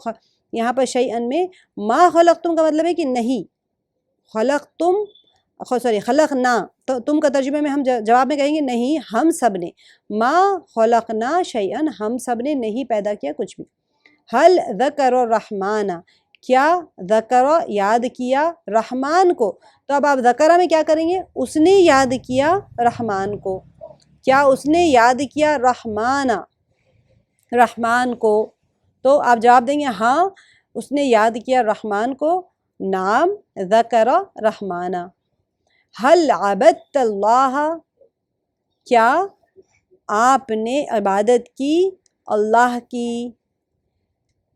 یہاں پر شیئا میں ما خلقتم کا مطلب ہے کہ نہیں. خلقتم، خلقنا، تو تم کا ترجمے میں ہم جواب میں کہیں گے نہیں ہم سب نے. ما خلقنا شیئا، ہم سب نے نہیں پیدا کیا کچھ بھی. حل ذکر الرحمن، کیا ذکر یاد کیا رحمان کو. تو اب آپ ذکرہ میں کیا کریں گے، اس نے یاد کیا رحمان کو. کیا اس نے یاد کیا رحمان کو. تو آپ جواب دیں گے ہاں اس نے یاد کیا رحمان کو. نام ذکر رحمانہ. حل عبدت اللہ، کیا آپ نے عبادت کی اللہ کی.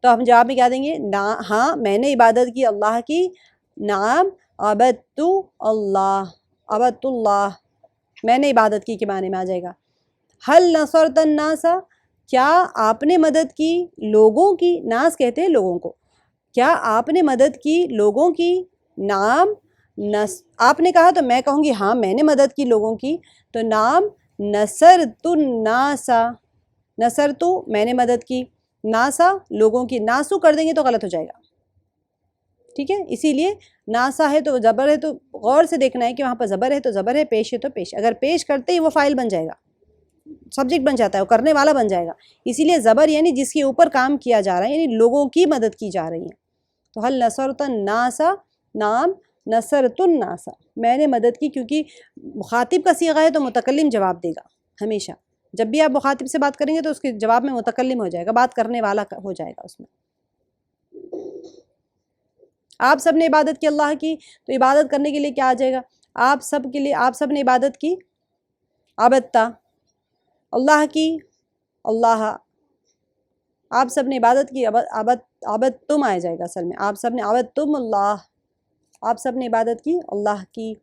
تو ہم جواب میں کیا دیں گے، ہاں میں نے عبادت کی اللہ کی. نعم عبدت اللہ، عبدت اللہ، میں نے عبادت کی کے معنی میں آ جائے گا. حل نصرت الناس، کیا آپ نے مدد کی لوگوں کی. ناس کہتے ہیں لوگوں کو. کیا آپ نے مدد کی لوگوں کی. نعم، آپ نے کہا تو میں کہوں گی ہاں میں نے مدد کی لوگوں کی. تو نعم نصرت الناس، نصرت میں نے مدد کی، ناسا لوگوں کی. ناسو کر دیں گے تو غلط ہو جائے گا. ٹھیک ہے. اسی لیے ناسا ہے تو زبر ہے، تو غور سے دیکھنا ہے کہ وہاں پر زبر ہے تو زبر ہے، پیش ہے تو پیش. اگر پیش کرتے ہی وہ فاعل بن جائے گا، سبجیکٹ بن جاتا ہے، وہ کرنے والا بن جائے گا. اسی لیے زبر یعنی جس کے اوپر کام کیا جا رہا ہے، یعنی لوگوں کی مدد کی جا رہی ہے. تو حل نصرت الناس، نام نصرت الناس، میں نے مدد کی. کیونکہ مخاطب کا صیغہ ہے تو متکلم جواب دے گا ہمیشہ. جب بھی آپ مخاطب سے بات کریں گے تو اس کے جواب میں متکلم ہو جائے گا، بات کرنے والا ہو جائے گا اس میں. آپ سب نے عبادت کی اللہ کی، تو عبادت کرنے کے لیے کیا آ جائے گا؟ آپ سب نے عبادت کی، عبدتا. اللہ کی، اللہ. آپ سب نے عبادت کی، عبدتم آ جائے گا اصل میں. آپ سب نے عبدتم اللہ، آپ سب نے عبادت کی اللہ کی.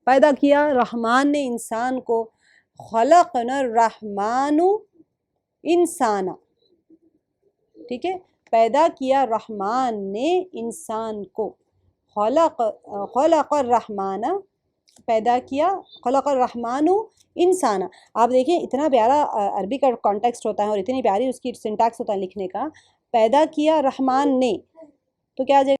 پیدا کیا رحمان نے انسان کو، خلقنا الرحمن انسانا. ٹھیک ہے، پیدا کیا رحمان نے انسان کو، خلق الرحمن، پیدا کیا خلق الرحمن انسانا. آپ دیکھیں اتنا پیارا عربی کا کانٹیکسٹ ہوتا ہے اور اتنی پیاری اس کی سنٹیکس ہوتا ہے لکھنے کا. پیدا کیا رحمان نے، تو کیا